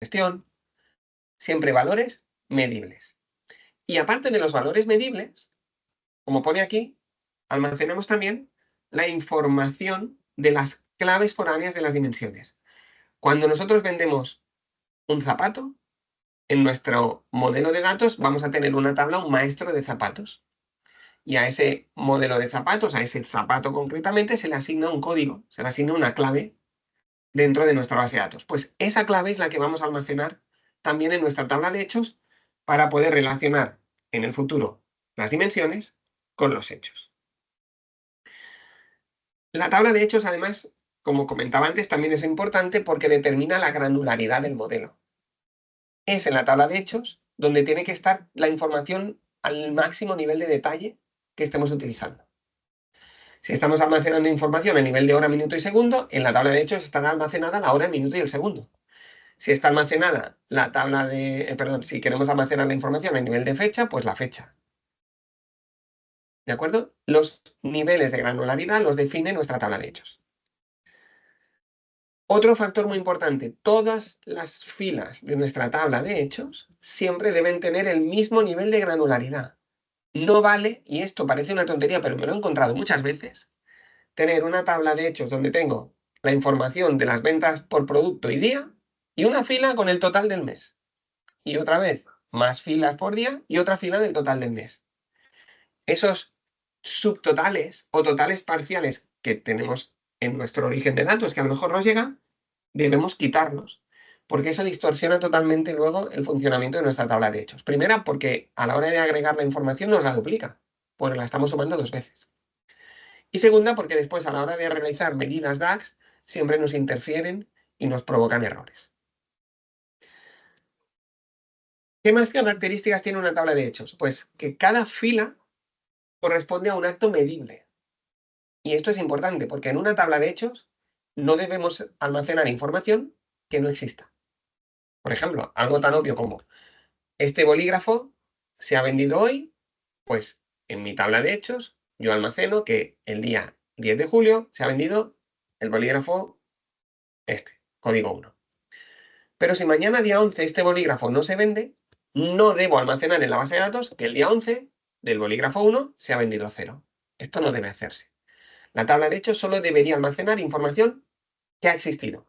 gestión, siempre valores medibles. Y aparte de los valores medibles, como pone aquí, almacenamos también la información de las claves foráneas de las dimensiones. Cuando nosotros vendemos un zapato, en nuestro modelo de datos vamos a tener una tabla, un maestro de zapatos. Y a ese modelo de zapatos, a ese zapato concretamente, se le asigna un código, se le asigna una clave dentro de nuestra base de datos. Pues esa clave es la que vamos a almacenar también en nuestra tabla de hechos para poder relacionar en el futuro las dimensiones con los hechos. La tabla de hechos, además, como comentaba antes, también es importante porque determina la granularidad del modelo. Es en la tabla de hechos donde tiene que estar la información al máximo nivel de detalle que estemos utilizando. Si estamos almacenando información a nivel de hora, minuto y segundo, en la tabla de hechos estará almacenada la hora, el minuto y el segundo. Si está almacenada la tabla de, si queremos almacenar la información a nivel de fecha, pues la fecha. ¿De acuerdo? Los niveles de granularidad los define nuestra tabla de hechos. Otro factor muy importante, todas las filas de nuestra tabla de hechos siempre deben tener el mismo nivel de granularidad. No vale, y esto parece una tontería, pero me lo he encontrado muchas veces, tener una tabla de hechos donde tengo la información de las ventas por producto y día y una fila con el total del mes. Y otra vez, más filas por día y otra fila del total del mes. Esos subtotales o totales parciales que tenemos en nuestro origen de datos, que a lo mejor nos llegan, debemos quitarlos, porque eso distorsiona totalmente luego el funcionamiento de nuestra tabla de hechos. Primera, porque a la hora de agregar la información nos la duplica, porque la estamos sumando 2 veces. Y segunda, porque después a la hora de realizar medidas DAX siempre nos interfieren y nos provocan errores. ¿Qué más características tiene una tabla de hechos? Pues que cada fila corresponde a un acto medible. Y esto es importante porque en una tabla de hechos no debemos almacenar información que no exista. Por ejemplo, algo tan obvio como este bolígrafo se ha vendido hoy, pues en mi tabla de hechos yo almaceno que el día 10 de julio se ha vendido el bolígrafo código 1. Pero si mañana día 11 este bolígrafo no se vende, no debo almacenar en la base de datos que el día 11 del bolígrafo 1 se ha vendido 0. Esto no debe hacerse. La tabla de hechos solo debería almacenar información que ha existido,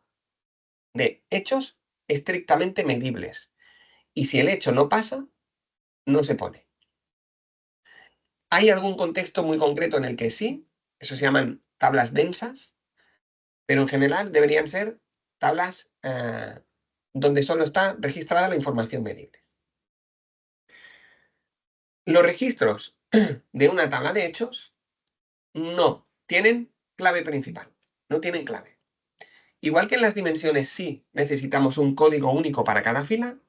de hechos estrictamente medibles. Y si el hecho no pasa, no se pone. Hay algún contexto muy concreto en el que sí, eso se llaman tablas densas, pero en general deberían ser tablas donde solo está registrada la información medible. Los registros de una tabla de hechos no tienen clave principal, no tienen clave. Igual que en las dimensiones sí necesitamos un código único para cada fila,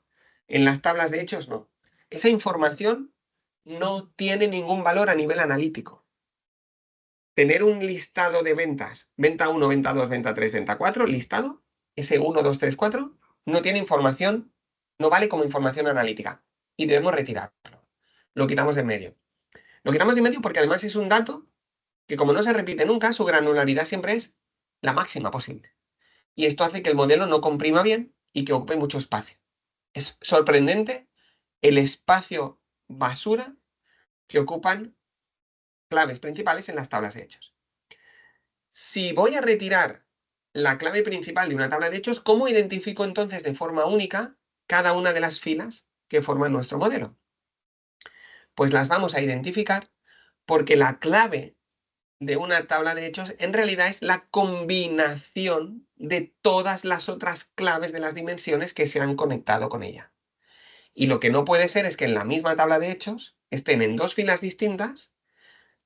en las tablas de hechos no. Esa información no tiene ningún valor a nivel analítico. Tener un listado de ventas, venta 1, venta 2, venta 3, venta 4, listado, ese 1, 2, 3, 4, no tiene información, no vale como información analítica y debemos retirarlo. Lo quitamos de en medio. Lo quitamos de en medio porque además es un dato que como no se repite nunca, su granularidad siempre es la máxima posible. Y esto hace que el modelo no comprima bien y que ocupe mucho espacio. Es sorprendente el espacio basura que ocupan claves principales en las tablas de hechos. Si voy a retirar la clave principal de una tabla de hechos, ¿cómo identifico entonces de forma única cada una de las filas que forman nuestro modelo? Pues las vamos a identificar porque la clave de una tabla de hechos en realidad es la combinación de todas las otras claves de las dimensiones que se han conectado con ella. Y lo que no puede ser es que en la misma tabla de hechos estén en 2 filas distintas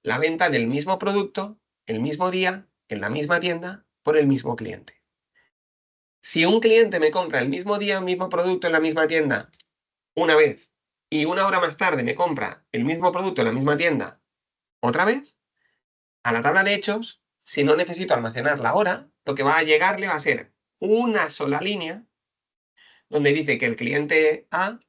la venta del mismo producto, el mismo día, en la misma tienda, por el mismo cliente. Si un cliente me compra el mismo día, el mismo producto en la misma tienda, una vez, y una hora más tarde me compra el mismo producto en la misma tienda, otra vez, a la tabla de hechos, si no necesito almacenar la hora, lo que va a llegarle va a ser una sola línea donde dice que el cliente A,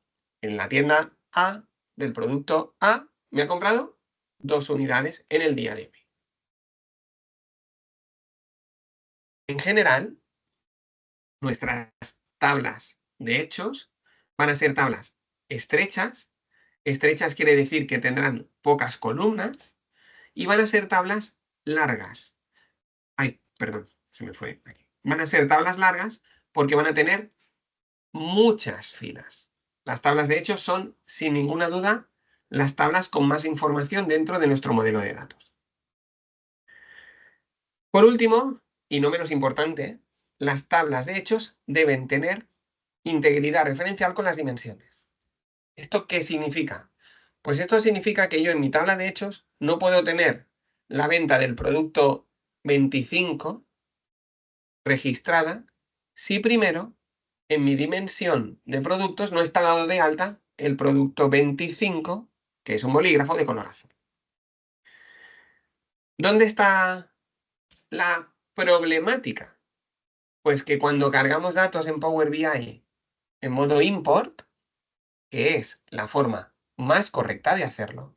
en la tienda A, del producto A, me ha comprado 2 unidades en el día de hoy. En general, nuestras tablas de hechos van a ser tablas estrechas. Estrechas quiere decir que tendrán pocas columnas y van a ser tablas largas. Ay, perdón, se me fue aquí. Van a ser tablas largas porque van a tener muchas filas. Las tablas de hechos son, sin ninguna duda, las tablas con más información dentro de nuestro modelo de datos. Por último, y no menos importante, las tablas de hechos deben tener integridad referencial con las dimensiones. ¿Esto qué significa? Pues esto significa que yo en mi tabla de hechos no puedo tener la venta del producto 25 registrada si primero en mi dimensión de productos no está dado de alta el producto 25, que es un bolígrafo de color azul. ¿Dónde está la problemática? Pues que cuando cargamos datos en Power BI en modo import, que es la forma más correcta de hacerlo,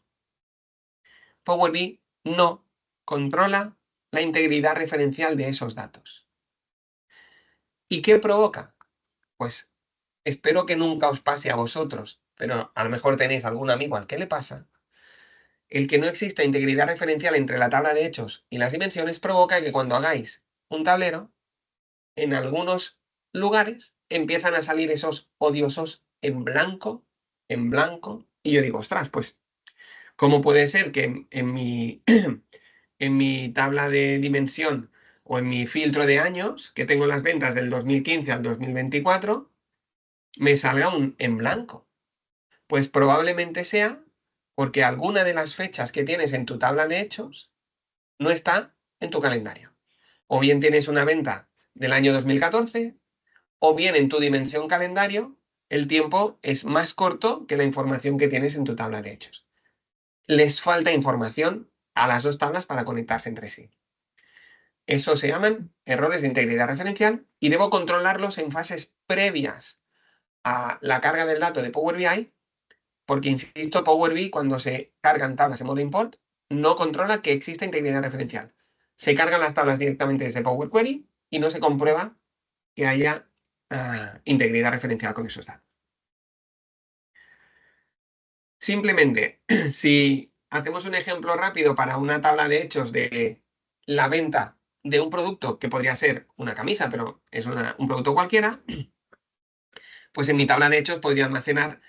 Power BI no controla la integridad referencial de esos datos. ¿Y qué provoca? Pues espero que nunca os pase a vosotros, pero a lo mejor tenéis algún amigo al que le pasa. El que no exista integridad referencial entre la tabla de hechos y las dimensiones provoca que cuando hagáis un tablero, en algunos lugares empiezan a salir esos odiosos en blanco, y yo digo, ostras, pues, ¿cómo puede ser que en mi, en mi tabla de dimensión o en mi filtro de años, que tengo las ventas del 2015 al 2024, me salga un en blanco? Pues probablemente sea porque alguna de las fechas que tienes en tu tabla de hechos no está en tu calendario. O bien tienes una venta del año 2014, o bien en tu dimensión calendario el tiempo es más corto que la información que tienes en tu tabla de hechos. Les falta información a las dos tablas para conectarse entre sí. Eso se llaman errores de integridad referencial y debo controlarlos en fases previas a la carga del dato de Power BI, porque, insisto, Power BI cuando se cargan tablas en modo import no controla que exista integridad referencial. Se cargan las tablas directamente desde Power Query y no se comprueba que haya integridad referencial con esos datos. Simplemente, si hacemos un ejemplo rápido para una tabla de hechos de la venta de un producto que podría ser una camisa, pero es un producto cualquiera, pues en mi tabla de hechos podría almacenar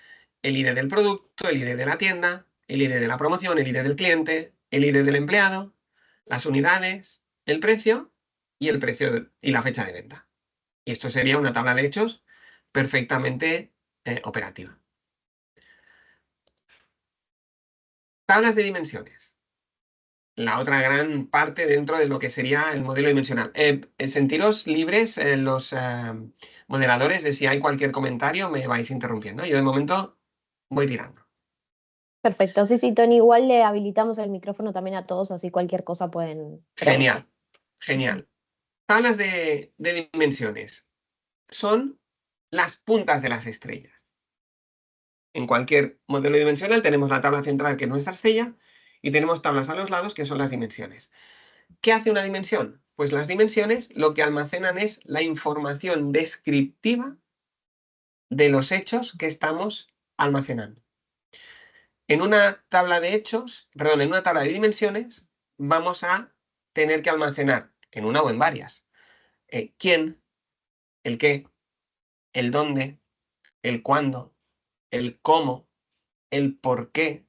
el ID del producto, el ID de la tienda, el ID de la promoción, el ID del cliente, el ID del empleado, las unidades, el precio y la fecha de venta. Y esto sería una tabla de hechos perfectamente operativa. Tablas de dimensiones. La otra gran parte dentro de lo que sería el modelo dimensional. Sentiros libres, los moderadores, de si hay cualquier comentario me vais interrumpiendo. Yo de momento voy tirando. Perfecto, sí, Tony, igual le habilitamos el micrófono también a todos, así cualquier cosa pueden preguntar. Genial, genial. Tablas de dimensiones son las puntas de las estrellas. En cualquier modelo dimensional tenemos la tabla central, que es nuestra estrella, y tenemos tablas a los lados, que son las dimensiones. ¿Qué hace una dimensión? Pues las dimensiones lo que almacenan es la información descriptiva de los hechos que estamos almacenando. En una tabla de hechos, perdón, en una tabla de dimensiones, vamos a tener que almacenar, en una o en varias, quién, el qué, el dónde, el cuándo, el cómo, el por qué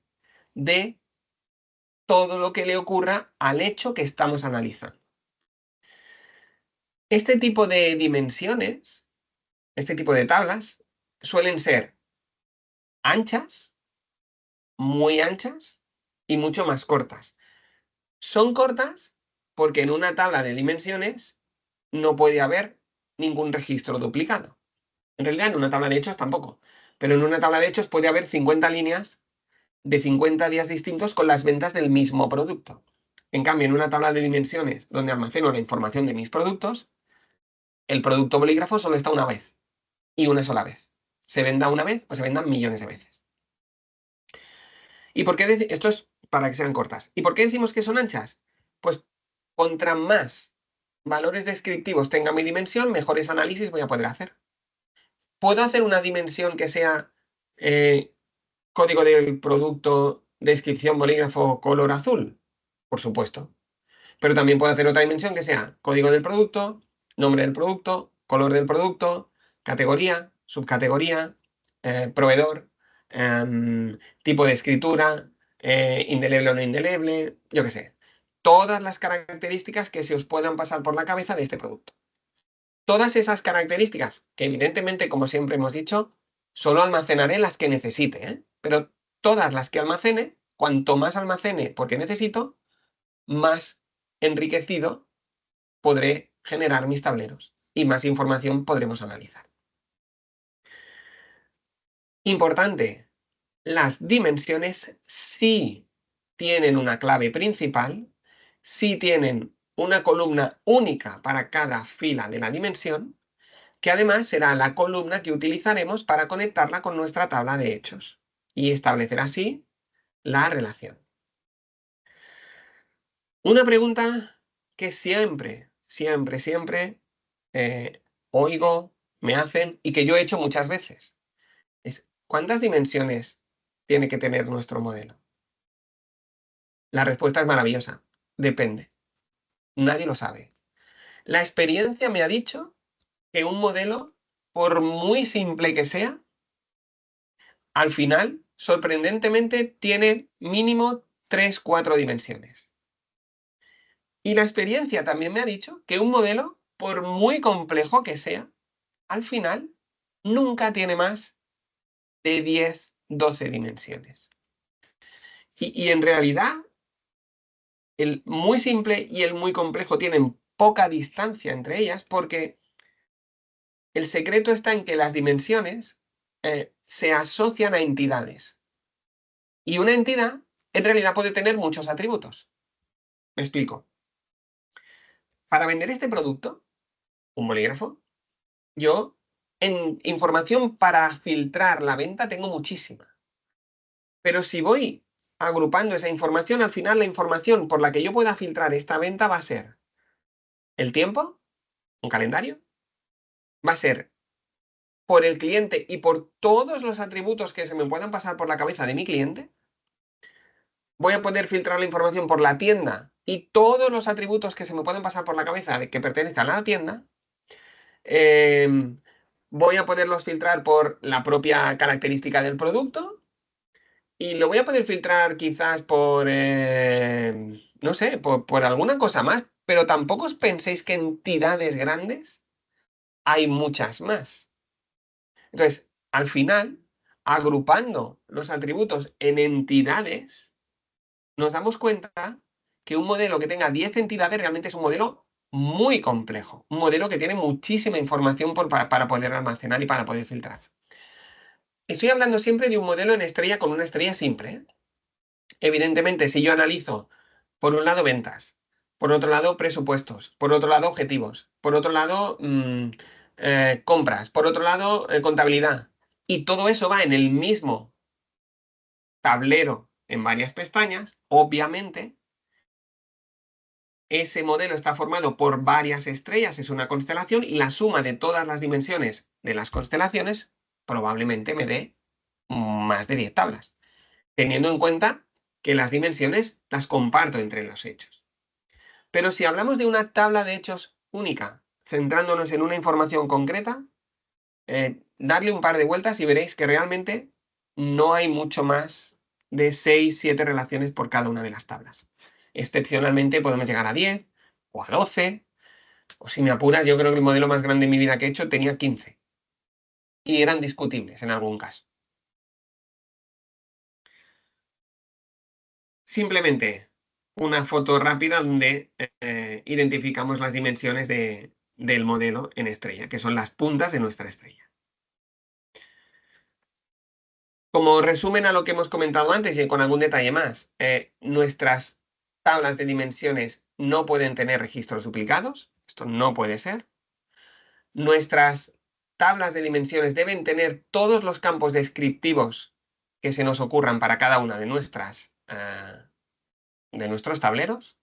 de todo lo que le ocurra al hecho que estamos analizando. Este tipo de dimensiones, este tipo de tablas, suelen ser anchas, muy anchas y mucho más cortas. Son cortas porque en una tabla de dimensiones no puede haber ningún registro duplicado. En realidad en una tabla de hechos tampoco, pero en una tabla de hechos puede haber 50 líneas de 50 días distintos con las ventas del mismo producto. En cambio, en una tabla de dimensiones donde almaceno la información de mis productos, el producto bolígrafo solo está una vez y una sola vez. Se venda una vez o se vendan millones de veces. ¿Y por qué esto es para que sean cortas? ¿Y por qué decimos que son anchas? Pues contra más valores descriptivos tenga mi dimensión, mejores análisis voy a poder hacer. ¿Puedo hacer una dimensión que sea código del producto, descripción, bolígrafo, color azul? Por supuesto. Pero también puedo hacer otra dimensión que sea código del producto, nombre del producto, color del producto, categoría, subcategoría, proveedor, tipo de escritura, indeleble o no indeleble, yo qué sé. Todas las características que se os puedan pasar por la cabeza de este producto. Todas esas características, que evidentemente, como siempre hemos dicho, solo almacenaré las que necesite, ¿eh? Pero todas las que almacene, cuanto más almacene porque necesito, más enriquecido podré generar mis tableros y más información podremos analizar. Importante, las dimensiones sí tienen una clave principal, sí tienen una columna única para cada fila de la dimensión, que además será la columna que utilizaremos para conectarla con nuestra tabla de hechos y establecer así la relación. Una pregunta que siempre oigo, me hacen y que yo he hecho muchas veces es: ¿cuántas dimensiones tiene que tener nuestro modelo? La respuesta es maravillosa. Depende. Nadie lo sabe. La experiencia me ha dicho que un modelo, por muy simple que sea, al final, sorprendentemente, tiene mínimo 3, 4 dimensiones. Y la experiencia también me ha dicho que un modelo, por muy complejo que sea, al final nunca tiene más de 10, 12 dimensiones. Y en realidad, el muy simple y el muy complejo tienen poca distancia entre ellas, porque el secreto está en que las dimensiones se asocian a entidades. Y una entidad en realidad puede tener muchos atributos. Me explico. Para vender este producto, un bolígrafo, yo en información para filtrar la venta tengo muchísima. Pero si voy agrupando esa información, al final la información por la que yo pueda filtrar esta venta va a ser el tiempo, un calendario, va a ser por el cliente y por todos los atributos que se me puedan pasar por la cabeza de mi cliente. Voy a poder filtrar la información por la tienda y todos los atributos que se me pueden pasar por la cabeza de que pertenezcan a la tienda. Voy a poderlos filtrar por la propia característica del producto y lo voy a poder filtrar quizás por, no sé, por alguna cosa más, pero tampoco os penséis que entidades grandes hay muchas más. Entonces, al final, agrupando los atributos en entidades, nos damos cuenta que un modelo que tenga 10 entidades realmente es un modelo muy complejo, un modelo que tiene muchísima información para poder almacenar y para poder filtrar. Estoy hablando siempre de un modelo en estrella con una estrella simple, ¿eh? Evidentemente, si yo analizo, por un lado, ventas, por otro lado, presupuestos, por otro lado, objetivos, por otro lado, compras, por otro lado, contabilidad, y todo eso va en el mismo tablero en varias pestañas, obviamente, ese modelo está formado por varias estrellas, es una constelación, y la suma de todas las dimensiones de las constelaciones probablemente me dé más de 10 tablas, teniendo en cuenta que las dimensiones las comparto entre los hechos. Pero si hablamos de una tabla de hechos única, centrándonos en una información concreta, darle un par de vueltas y veréis que realmente no hay mucho más de 6, 7 relaciones por cada una de las tablas. Excepcionalmente podemos llegar a 10 o a 12, o si me apuras, yo creo que el modelo más grande en mi vida que he hecho tenía 15 y eran discutibles en algún caso. Simplemente una foto rápida donde identificamos las dimensiones del modelo en estrella, que son las puntas de nuestra estrella. Como resumen a lo que hemos comentado antes y con algún detalle más, nuestras tablas de dimensiones no pueden tener registros duplicados, esto no puede ser. Nuestras tablas de dimensiones deben tener todos los campos descriptivos que se nos ocurran para cada una de nuestros tableros.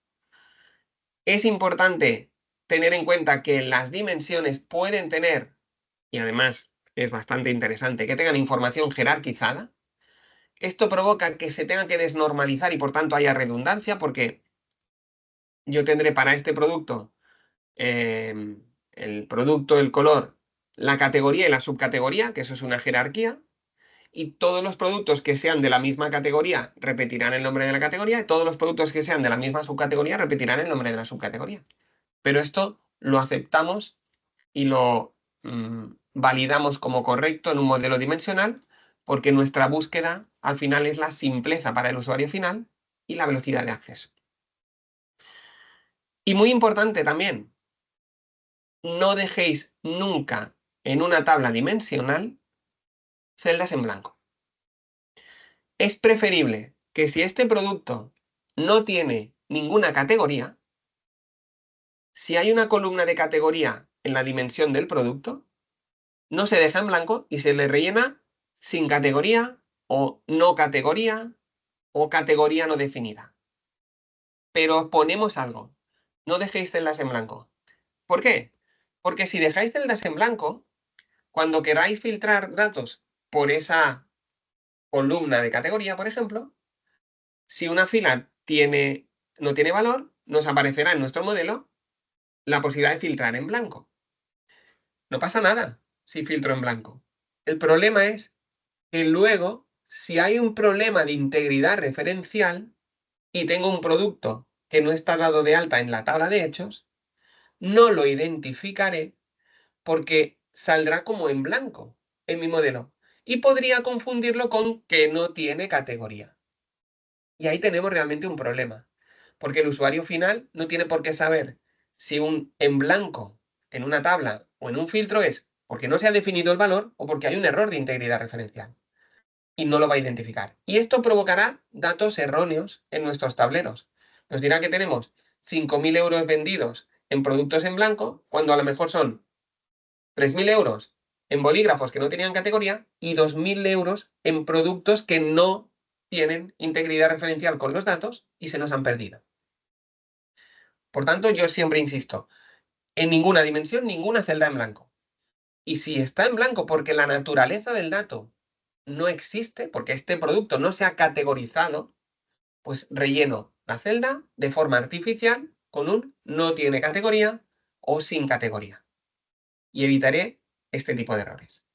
Es importante tener en cuenta que las dimensiones pueden tener, y además es bastante interesante, que tengan información jerarquizada. Esto provoca que se tenga que desnormalizar y por tanto haya redundancia, porque yo tendré para este producto el producto, el color, la categoría y la subcategoría, que eso es una jerarquía, y todos los productos que sean de la misma categoría repetirán el nombre de la categoría, y todos los productos que sean de la misma subcategoría repetirán el nombre de la subcategoría. Pero esto lo aceptamos y lo validamos como correcto en un modelo dimensional, porque nuestra búsqueda al final es la simpleza para el usuario final y la velocidad de acceso. Y muy importante también, no dejéis nunca en una tabla dimensional celdas en blanco. Es preferible que si este producto no tiene ninguna categoría, si hay una columna de categoría en la dimensión del producto, no se deja en blanco y se le rellena sin categoría o no categoría o categoría no definida. Pero ponemos algo. No dejéis celdas en blanco. ¿Por qué? Porque si dejáis celdas en blanco, cuando queráis filtrar datos por esa columna de categoría, por ejemplo, si una fila no tiene valor, nos aparecerá en nuestro modelo la posibilidad de filtrar en blanco. No pasa nada si filtro en blanco. El problema es que luego, si hay un problema de integridad referencial y tengo un producto que no está dado de alta en la tabla de hechos, no lo identificaré porque saldrá como en blanco en mi modelo y podría confundirlo con que no tiene categoría. Y ahí tenemos realmente un problema, porque el usuario final no tiene por qué saber si un en blanco en una tabla o en un filtro es porque no se ha definido el valor o porque hay un error de integridad referencial y no lo va a identificar. Y esto provocará datos erróneos en nuestros tableros. Nos dirá que tenemos 5.000 euros vendidos en productos en blanco, cuando a lo mejor son 3.000 euros en bolígrafos que no tenían categoría y 2.000 euros en productos que no tienen integridad referencial con los datos y se nos han perdido. Por tanto, yo siempre insisto, en ninguna dimensión, ninguna celda en blanco. Y si está en blanco porque la naturaleza del dato no existe, porque este producto no se ha categorizado, pues relleno la celda de forma artificial con un no tiene categoría o sin categoría. Y evitaré este tipo de errores.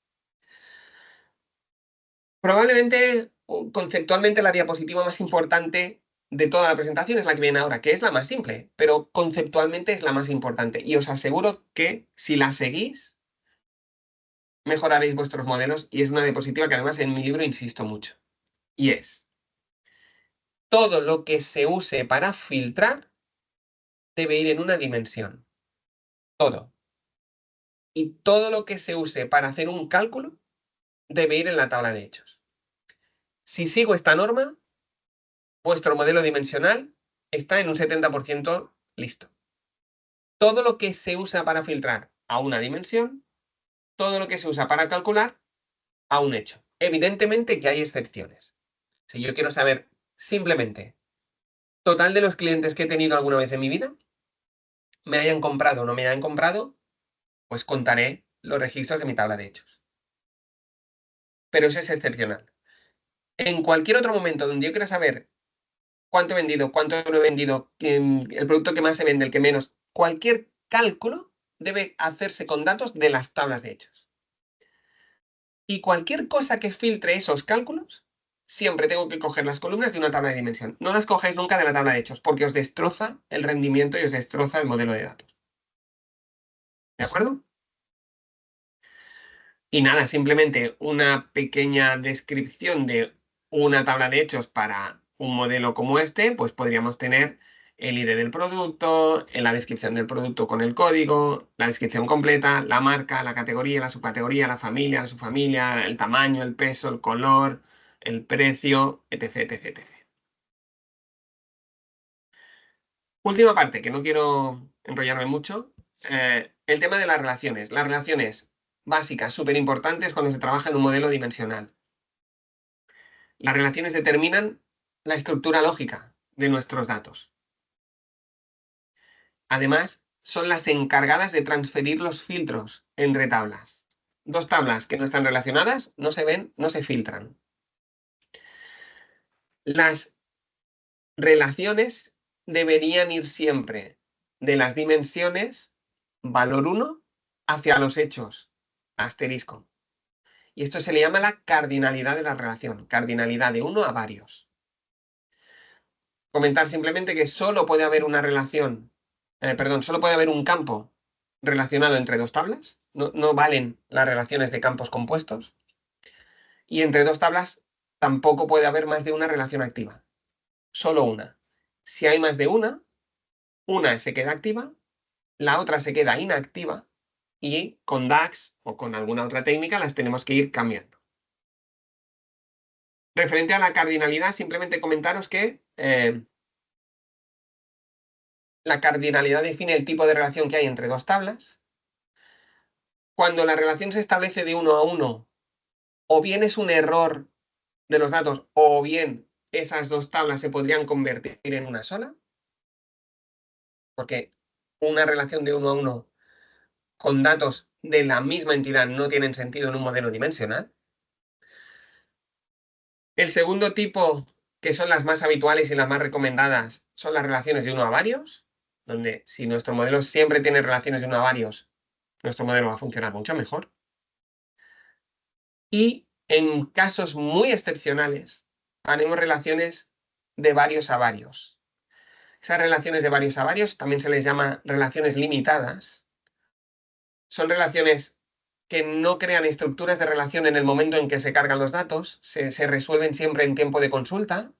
Probablemente, conceptualmente, la diapositiva más importante de toda la presentación es la que viene ahora, que es la más simple, pero conceptualmente es la más importante. Y os aseguro que si la seguís, mejoraréis vuestros modelos y es una diapositiva que además en mi libro insisto mucho. Y es, todo lo que se use para filtrar debe ir en una dimensión. Todo. Y todo lo que se use para hacer un cálculo debe ir en la tabla de hechos. Si sigo esta norma, vuestro modelo dimensional está en un 70% listo. Todo lo que se usa para filtrar a una dimensión, todo lo que se usa para calcular a un hecho. Evidentemente que hay excepciones. Si yo quiero saber simplemente total de los clientes que he tenido alguna vez en mi vida, me hayan comprado o no me hayan comprado, pues contaré los registros de mi tabla de hechos. Pero eso es excepcional. En cualquier otro momento donde yo quiera saber cuánto he vendido, cuánto no he vendido, el producto que más se vende, el que menos, cualquier cálculo debe hacerse con datos de las tablas de hechos. Y cualquier cosa que filtre esos cálculos, siempre tengo que coger las columnas de una tabla de dimensión. No las cojáis nunca de la tabla de hechos, porque os destroza el rendimiento y os destroza el modelo de datos. ¿De acuerdo? Y nada, simplemente una pequeña descripción de una tabla de hechos para un modelo como este, pues podríamos tener el ID del producto, en la descripción del producto con el código, la descripción completa, la marca, la categoría, la subcategoría, la familia, la subfamilia, el tamaño, el peso, el color, el precio, etc, etc, etc. Última parte, que no quiero enrollarme mucho, el tema de las relaciones. Las relaciones básicas, súper importantes cuando se trabaja en un modelo dimensional. Las relaciones determinan la estructura lógica de nuestros datos. Además, son las encargadas de transferir los filtros entre tablas. dos tablas que no están relacionadas no se ven, no se filtran. Las relaciones deberían ir siempre de las dimensiones valor 1 hacia los hechos, asterisco. Y esto se le llama la cardinalidad de la relación, cardinalidad de 1 a varios. Comentar simplemente que solo puede haber una relación, solo puede haber un campo relacionado entre dos tablas, no valen las relaciones de campos compuestos, y entre dos tablas tampoco puede haber más de una relación activa, solo una. Si hay más de una se queda activa, la otra se queda inactiva, y con DAX o con alguna otra técnica las tenemos que ir cambiando. Referente a la cardinalidad, simplemente comentaros que la cardinalidad define el tipo de relación que hay entre dos tablas. Cuando la relación se establece de 1 a 1, o bien es un error de los datos, o bien esas dos tablas se podrían convertir en una sola, porque una relación de 1 a 1 con datos de la misma entidad no tienen sentido en un modelo dimensional. El segundo tipo, que son las más habituales y las más recomendadas, son las relaciones de 1 a varios, donde si nuestro modelo siempre tiene relaciones de 1 a varios, nuestro modelo va a funcionar mucho mejor. Y en casos muy excepcionales, haremos relaciones de varios a varios. Esas relaciones de varios a varios también se les llama relaciones limitadas. Son relaciones que no crean estructuras de relación en el momento en que se cargan los datos, se resuelven siempre en tiempo de consulta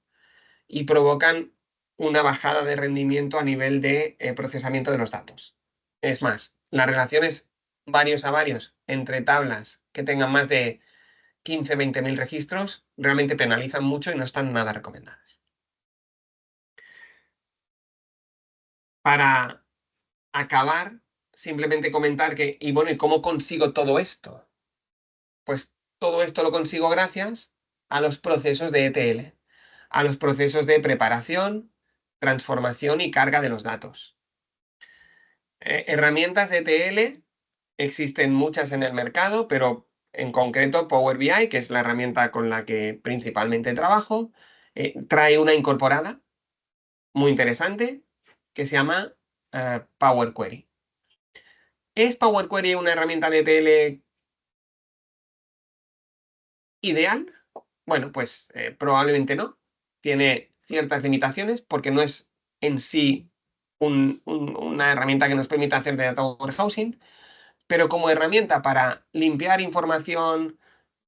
y provocan una bajada de rendimiento a nivel de procesamiento de los datos. Es más, las relaciones varios a varios entre tablas que tengan más de 15, 20.000 registros realmente penalizan mucho y no están nada recomendadas. Para acabar, simplemente comentar que, y bueno, ¿y cómo consigo todo esto? Pues todo esto lo consigo gracias a los procesos de ETL, a los procesos de preparación, transformación y carga de los datos. Herramientas de ETL existen muchas en el mercado, pero en concreto Power BI, que es la herramienta con la que principalmente trabajo, trae una incorporada muy interesante que se llama Power Query. ¿Es Power Query una herramienta de ETL ideal? Bueno, pues probablemente no. Tiene ciertas limitaciones porque no es en sí una herramienta que nos permita hacer de data warehousing, pero como herramienta para limpiar información,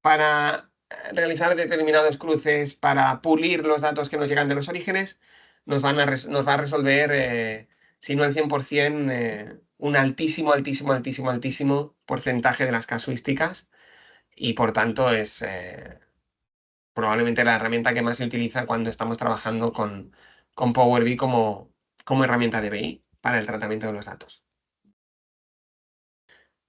para realizar determinados cruces, para pulir los datos que nos llegan de los orígenes, nos va a resolver, si no el 100%, un altísimo, altísimo, altísimo, altísimo porcentaje de las casuísticas, y por tanto es probablemente la herramienta que más se utiliza cuando estamos trabajando con Power BI como herramienta de BI para el tratamiento de los datos.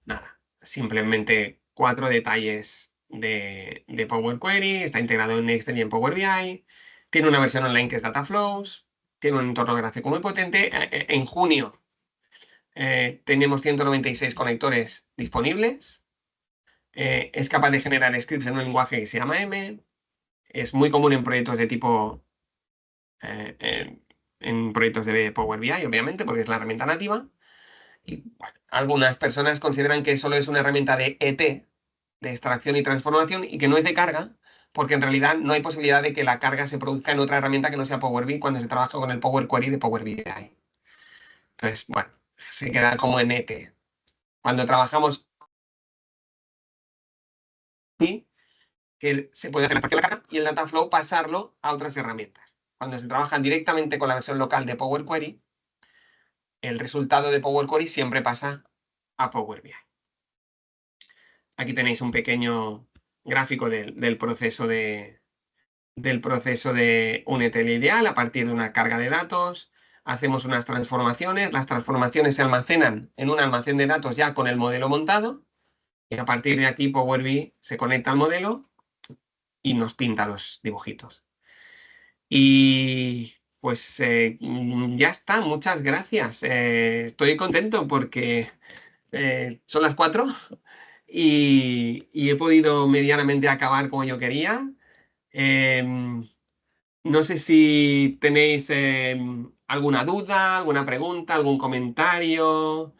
Nada, simplemente 4 detalles de Power Query. Está integrado en Excel y en Power BI. Tiene una versión online que es Dataflows. Tiene un entorno gráfico muy potente. En junio tenemos 196 conectores disponibles. Es capaz de generar scripts en un lenguaje que se llama M. Es muy común en proyectos de tipo... en proyectos de Power BI, obviamente, porque es la herramienta nativa. Y bueno, algunas personas consideran que solo es una herramienta de ET, de extracción y transformación, y que no es de carga, porque en realidad no hay posibilidad de que la carga se produzca en otra herramienta que no sea Power BI cuando se trabaja con el Power Query de Power BI. Entonces, bueno, se queda como en ET. Cuando trabajamos así, que se puede hacer la extracción de la carga y el Dataflow pasarlo a otras herramientas. Cuando se trabaja directamente con la versión local de Power Query, el resultado de Power Query siempre pasa a Power BI. Aquí tenéis un pequeño gráfico del proceso de un ETL ideal a partir de una carga de datos. Hacemos unas transformaciones. Las transformaciones se almacenan en un almacén de datos ya con el modelo montado. Y a partir de aquí Power BI se conecta al modelo y nos pinta los dibujitos. Y pues ya está. Muchas gracias. Estoy contento porque son las 4. y he podido medianamente acabar como yo quería. No sé si tenéis alguna duda, alguna pregunta, algún comentario.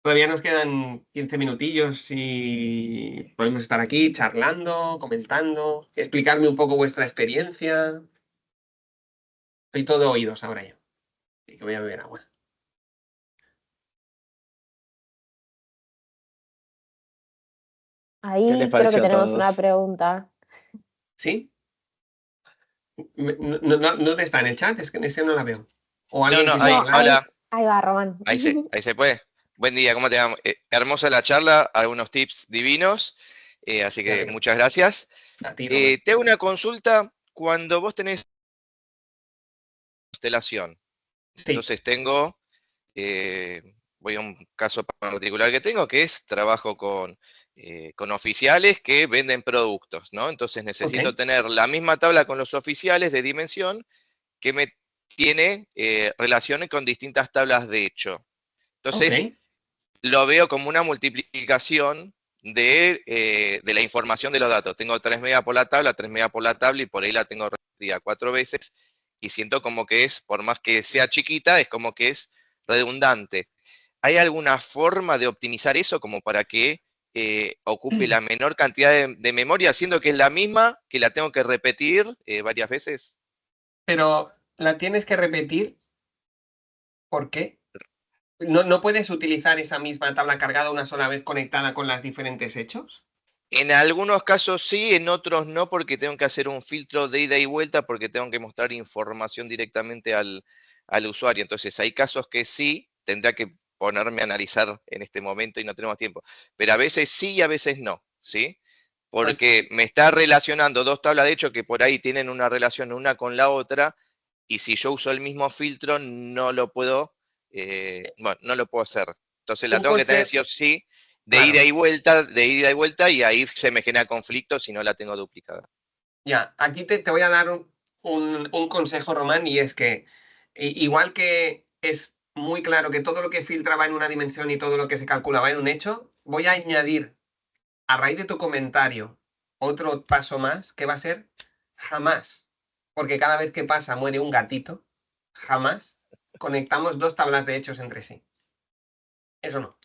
Todavía nos quedan 15 minutillos y podemos estar aquí charlando, comentando, explicarme un poco vuestra experiencia. Soy todo oídos ahora yo. Así que voy a beber agua. ¿Qué les Ahí creo que pareció a tenemos una todos? pregunta. ¿Sí? ¿Dónde está? ¿En el chat? Es que en ese no la veo. O No, alguien no, quiso ahí, No, hablar. hola, ahí va, Román. ahí se puede. Buen día, ¿cómo te va? Hermosa la charla, algunos tips divinos, así Me que alegro. muchas gracias. A ti, Román. Te hago una consulta cuando vos tenés constelación. Sí, Entonces eh, voy a un caso particular que tengo, que es trabajo con oficiales que venden productos, ¿no? Entonces necesito ok, tener la misma tabla con los oficiales de dimensión que me tiene relaciones con distintas tablas de hecho. ok. Entonces, lo veo como una multiplicación de la información de los datos. Tengo 3 megas por la tabla, 3 megas por la tabla y por ahí la tengo repetida 4 veces y siento como que es, por más que sea chiquita, es como que es redundante. ¿Hay alguna forma de optimizar eso como para que ocupe la menor cantidad de memoria, siendo que es la misma, que la tengo que repetir varias veces? Pero la tienes que repetir. ¿Por qué? ¿No puedes utilizar esa misma tabla cargada una sola vez conectada con las diferentes hechos? En algunos casos sí, en otros no, porque tengo que hacer un filtro de ida y vuelta, porque tengo que mostrar información directamente al usuario. Entonces, hay casos que sí, tendría que ponerme a analizar en este momento y no tenemos tiempo. Pero a veces sí y a veces no, ¿sí? Pues Porque me está relacionando dos tablas de hecho que por ahí tienen una relación una con la otra, y si yo uso el mismo filtro, no lo puedo, bueno, no lo puedo hacer. Entonces la un tengo que tener consejo, sí o sí claro, de ida y vuelta, y ahí se me genera conflicto si no la tengo duplicada. ya, aquí te voy a dar un consejo, Román, y es que igual que es muy claro que todo lo que filtra va en una dimensión y todo lo que se calcula va en un hecho, voy a añadir a raíz de tu comentario otro paso más que va a ser jamás, porque cada vez que pasa muere un gatito, jamás conectamos dos tablas de hechos entre sí. Eso no,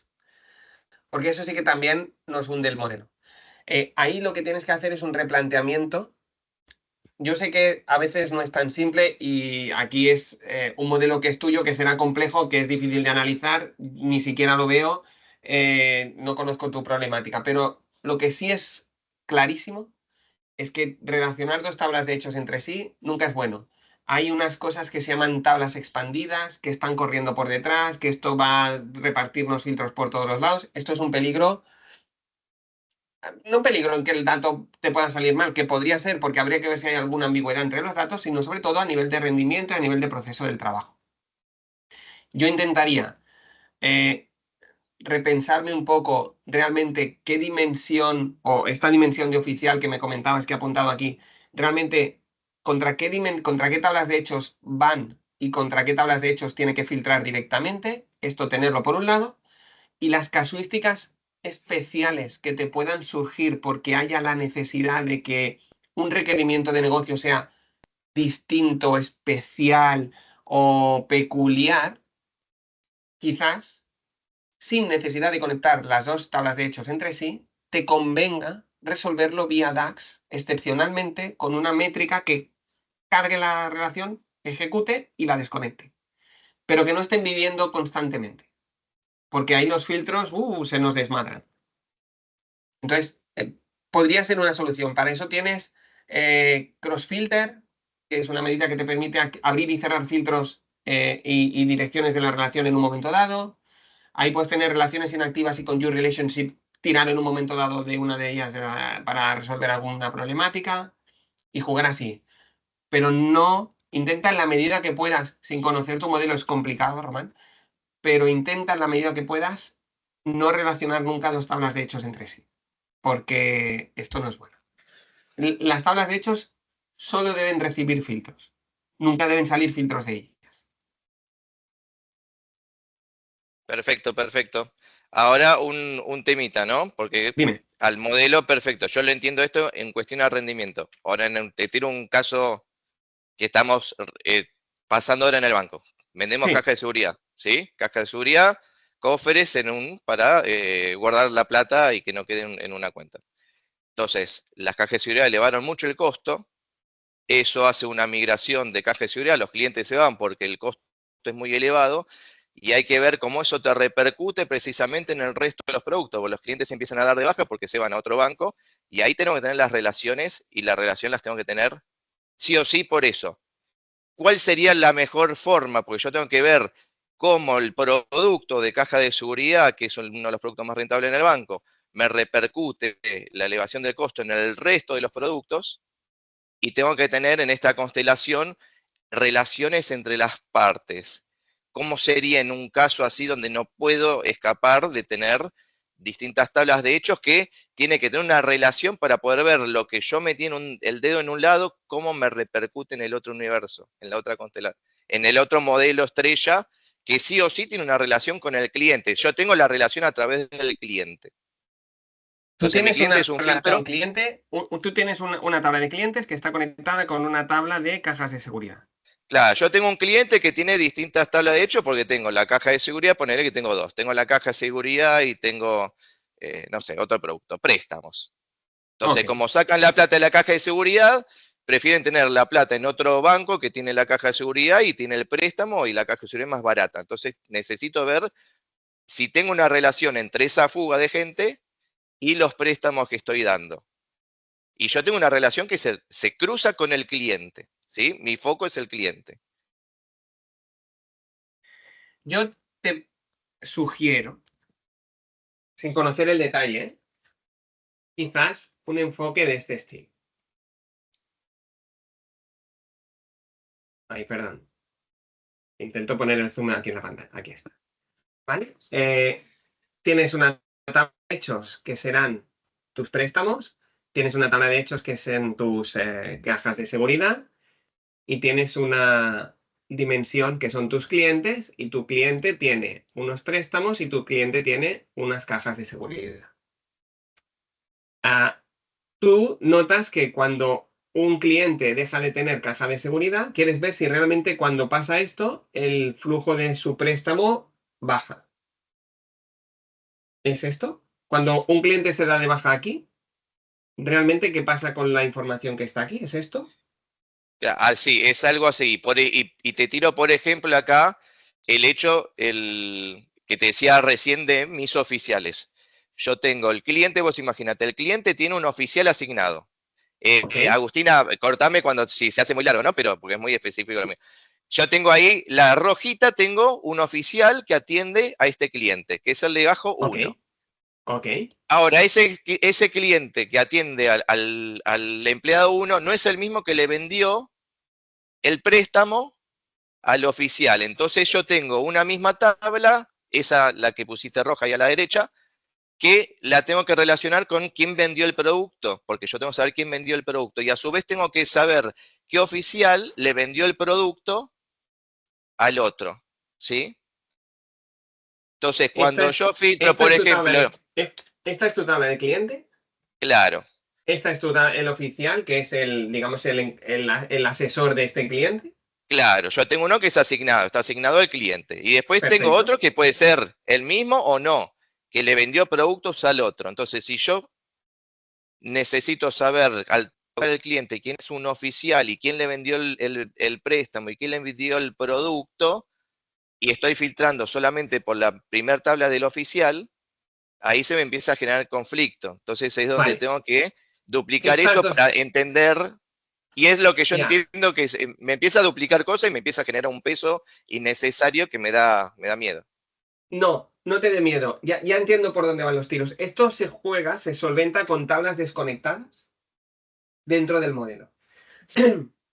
porque eso sí que también nos hunde el modelo. Ahí lo que tienes que hacer es un replanteamiento. Yo sé que a veces no es tan simple y aquí es un modelo que es tuyo, que será complejo, que es difícil de analizar, ni siquiera lo veo, no conozco tu problemática, pero lo que sí es clarísimo es que relacionar dos tablas de hechos entre sí nunca es bueno. Hay unas cosas que se llaman tablas expandidas, que están corriendo por detrás, que esto va a repartirnos filtros por todos los lados. Esto es un peligro, no un peligro en que el dato te pueda salir mal, que podría ser porque habría que ver si hay alguna ambigüedad entre los datos, sino sobre todo a nivel de rendimiento y a nivel de proceso del trabajo. Yo intentaría eh, repensarme un poco realmente qué dimensión o esta dimensión de oficial que me comentabas que he apuntado aquí, realmente contra qué tablas de hechos van y contra qué tablas de hechos tiene que filtrar directamente, esto tenerlo por un lado, y las casuísticas especiales que te puedan surgir porque haya la necesidad de que un requerimiento de negocio sea distinto, especial o peculiar, quizás sin necesidad de conectar las dos tablas de hechos entre sí, te convenga resolverlo vía DAX, excepcionalmente con una métrica que cargue la relación, ejecute y la desconecte. Pero que no estén viviendo constantemente, porque ahí los filtros se nos desmadran. Entonces, podría ser una solución. Para eso tienes CrossFilter, que es una medida que te permite abrir y cerrar filtros y direcciones de la relación en un momento dado. Ahí puedes tener relaciones inactivas y con Your Relationship tirar en un momento dado de una de ellas para resolver alguna problemática y jugar así. Pero no, intenta en la medida que puedas, sin conocer tu modelo es complicado, Román, pero intenta en la medida que puedas no relacionar nunca dos tablas de hechos entre sí, porque esto no es bueno. Las tablas de hechos solo deben recibir filtros, nunca deben salir filtros de ellas. Perfecto, perfecto. Ahora un temita, ¿no? Porque Dime. al modelo, perfecto. Yo lo entiendo esto en cuestión de rendimiento. Ahora te tiro un caso que estamos pasando ahora en el banco. Vendemos Sí. caja de seguridad, ¿sí? Caja de seguridad, cofres para guardar la plata y que no quede en una cuenta. Entonces, las cajas de seguridad elevaron mucho el costo. Eso hace una migración de caja de seguridad. Los clientes se van porque el costo es muy elevado. Y hay que ver cómo eso te repercute precisamente en el resto de los productos. Porque los clientes empiezan a dar de baja porque se van a otro banco. Y ahí tengo que tener las relaciones. Y la relación las tengo que tener sí o sí por eso. ¿Cuál sería la mejor forma? Porque yo tengo que ver cómo el producto de caja de seguridad, que es uno de los productos más rentables en el banco, me repercute la elevación del costo en el resto de los productos, y tengo que tener en esta constelación relaciones entre las partes. ¿Cómo sería en un caso así donde no puedo escapar de tener distintas tablas de hechos que tiene que tener una relación para poder ver lo que yo metí en el dedo en un lado, cómo me repercute en el otro universo, en la otra constelación, en el otro modelo estrella, que sí o sí tiene una relación con el cliente? Yo tengo la relación a través del cliente. Tú Entonces, mi tienes cliente una es un relación filtro. cliente, tú tienes una tabla de clientes que está conectada con una tabla de cajas de seguridad. Claro, yo tengo un cliente que tiene distintas tablas de hechos porque tengo la caja de seguridad, ponerle que tengo dos. Tengo la caja de seguridad y tengo, no sé, otro producto, préstamos. Entonces, Ok. como sacan la plata de la caja de seguridad, prefieren tener la plata en otro banco que tiene la caja de seguridad y tiene el préstamo y la caja de seguridad es más barata. Entonces, necesito ver si tengo una relación entre esa fuga de gente y los préstamos que estoy dando. Y yo tengo una relación que se cruza con el cliente, ¿sí? Mi foco es el cliente. Yo te sugiero, sin conocer el detalle, quizás un enfoque de este estilo. Ay, perdón. Intento poner el zoom aquí en la pantalla. Aquí está. ¿Vale? Tienes una tabla de hechos que serán tus préstamos, tienes una tabla de hechos que son tus cajas de seguridad y tienes una dimensión que son tus clientes y tu cliente tiene unos préstamos y tu cliente tiene unas cajas de seguridad. Tú notas que cuando un cliente deja de tener caja de seguridad, quieres ver si realmente cuando pasa esto, el flujo de su préstamo baja. ¿Es esto? Cuando un cliente se da de baja aquí, ¿realmente qué pasa con la información que está aquí? ¿Es esto? Sí, es algo así. Y te tiro, por ejemplo, acá el hecho que te decía recién de mis oficiales. Yo tengo el cliente, vos imagínate, el cliente tiene un oficial asignado. Ok, Agustina, cortame si se hace muy largo, ¿no? Pero porque es muy específico lo mío. Yo tengo ahí, la rojita, tengo un oficial que atiende a este cliente, que es el de bajo ok, 1. ok. Ahora, ese cliente que atiende al empleado 1 no es el mismo que le vendió el préstamo al oficial. Entonces yo tengo una misma tabla, esa la que pusiste roja ahí a la derecha, que la tengo que relacionar con quién vendió el producto, porque yo tengo que saber quién vendió el producto. Y a su vez tengo que saber qué oficial le vendió el producto al otro, ¿sí? Entonces, Esta cuando es, yo filtro, esta por es tu tabla ejemplo, esta es tu tabla de cliente. claro, Esta es el oficial, que es el, digamos, el asesor de este cliente. claro, yo tengo uno que es asignado, está asignado al cliente. Y después tengo Perfecto. otro que puede ser el mismo o no, que le vendió productos al otro. Entonces, si yo necesito saber al tocar al cliente quién es un oficial y quién le vendió el préstamo y quién le vendió el producto, y estoy filtrando solamente por la primera tabla del oficial, ahí se me empieza a generar conflicto. Entonces es donde Vale. tengo que duplicar Estas eso dos, para entender, y es lo que yo ya. entiendo que me empieza a duplicar cosas y me empieza a generar un peso innecesario que me da miedo. No, no te dé miedo. Ya entiendo por dónde van los tiros. Esto se juega, se solventa con tablas desconectadas dentro del modelo.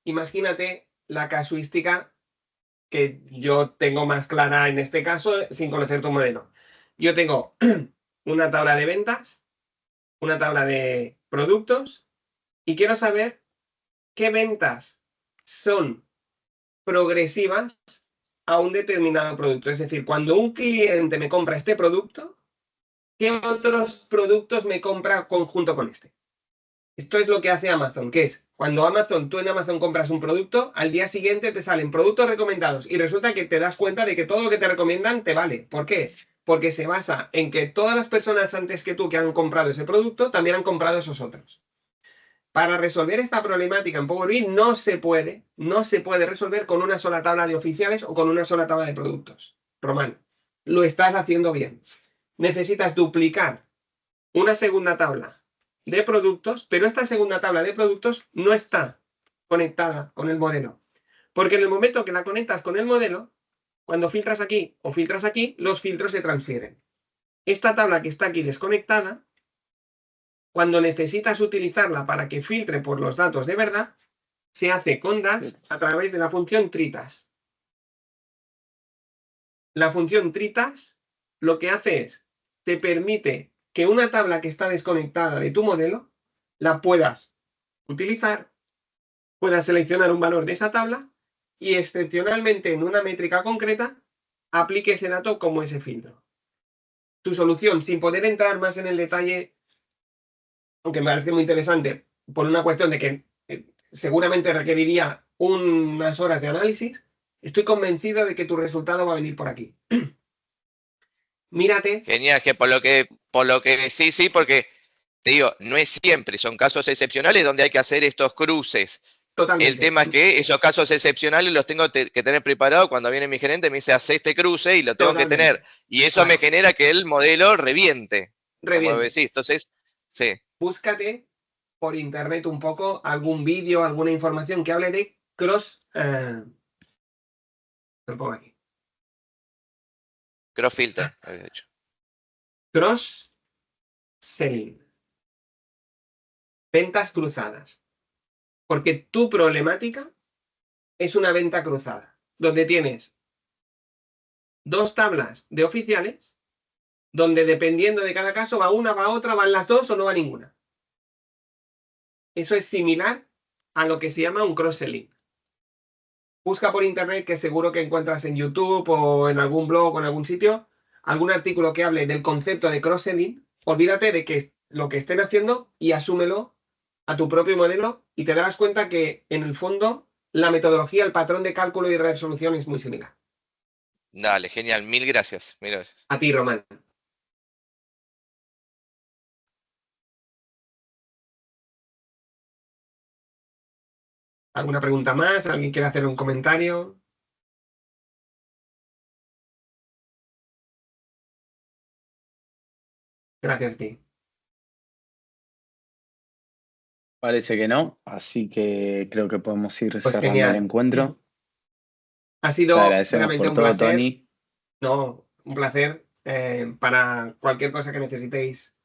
Imagínate la casuística que yo tengo más clara en este caso sin conocer tu modelo. Yo tengo una tabla de ventas, una tabla de productos y quiero saber qué ventas son progresivas a un determinado producto. Es decir, cuando un cliente me compra este producto, ¿qué otros productos me compra conjunto con este? Esto es lo que hace Amazon, que es cuando tú en Amazon compras un producto, al día siguiente te salen productos recomendados y resulta que te das cuenta de que todo lo que te recomiendan te vale. ¿Por qué? Porque se basa en que todas las personas antes que tú que han comprado ese producto también han comprado esos otros. Para resolver esta problemática en Power BI no se puede resolver con una sola tabla de oficiales o con una sola tabla de productos. Román, lo estás haciendo bien. Necesitas duplicar una segunda tabla de productos, pero esta segunda tabla de productos no está conectada con el modelo. Porque en el momento que la conectas con el modelo, cuando filtras aquí o filtras aquí, los filtros se transfieren. Esta tabla que está aquí desconectada, cuando necesitas utilizarla para que filtre por los datos de verdad, se hace con DAX a través de la función tritas. La función tritas lo que hace es, te permite que una tabla que está desconectada de tu modelo, la puedas utilizar, puedas seleccionar un valor de esa tabla y excepcionalmente en una métrica concreta, aplique ese dato como ese filtro. Tu solución, sin poder entrar más en el detalle, aunque me parece muy interesante, por una cuestión de que seguramente requeriría unas horas de análisis, estoy convencido de que tu resultado va a venir por aquí. Mírate. Genial, que por lo que sí, porque te digo, no es siempre, son casos excepcionales donde hay que hacer estos cruces. Totalmente. El tema es que esos casos excepcionales los tengo que tener preparados cuando viene mi gerente, me dice, hace este cruce y lo tengo que tener. Y eso me genera que el modelo reviente. Como decís. Entonces, sí. Búscate por internet un poco algún vídeo, alguna información que hable de cross. Lo pongo aquí. Cross filter, de hecho. Cross selling. Ventas cruzadas. Porque tu problemática es una venta cruzada, donde tienes dos tablas de oficiales, donde dependiendo de cada caso va una, va otra, van las dos o no va ninguna. Eso es similar a lo que se llama un cross-selling. Busca por internet, que seguro que encuentras en YouTube o en algún blog o en algún sitio, algún artículo que hable del concepto de cross-selling. Olvídate de que lo que estén haciendo y asúmelo a tu propio modelo y te darás cuenta que en el fondo la metodología, el patrón de cálculo y resolución es muy similar. Dale, genial, mil gracias. Mil gracias. A ti, Román. ¿Alguna pregunta más? ¿Alguien quiere hacer un comentario? Gracias a ti. Parece que no, así que creo que podemos ir Pues cerrando genial. el encuentro. Ha Te sido agradecemos realmente por un todo, placer. Tony. No, un placer. Para cualquier cosa que necesitéis,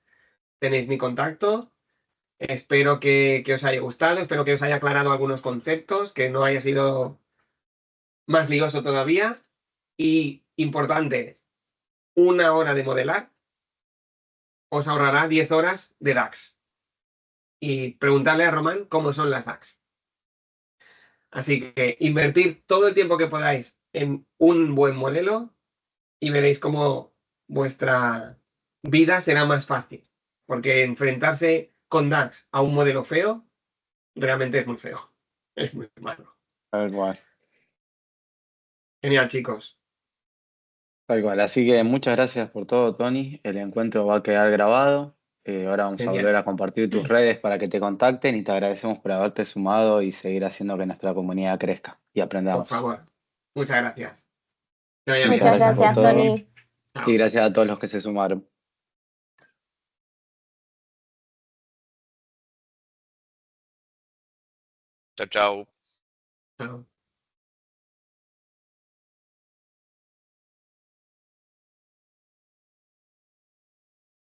tenéis mi contacto. Espero que os haya gustado, espero que os haya aclarado algunos conceptos, que no haya sido más lioso todavía. Y importante, una hora de modelar os ahorrará 10 horas de DAX. Y preguntarle a Román cómo son las DAX. Así que invertir todo el tiempo que podáis en un buen modelo y veréis cómo vuestra vida será más fácil. Porque enfrentarse con DAX a un modelo feo realmente es muy feo. Es muy malo. Tal cual. Genial, chicos. Tal cual. Así que muchas gracias por todo, Tony. El encuentro va a quedar grabado. Ahora vamos a volver a compartir tus redes para que te contacten y te agradecemos por haberte sumado y seguir haciendo que nuestra comunidad crezca y aprendamos. Por favor. Muchas gracias. Muchas gracias, por todo. Tony. Y gracias a todos los que se sumaron. Chau, chau. Chao.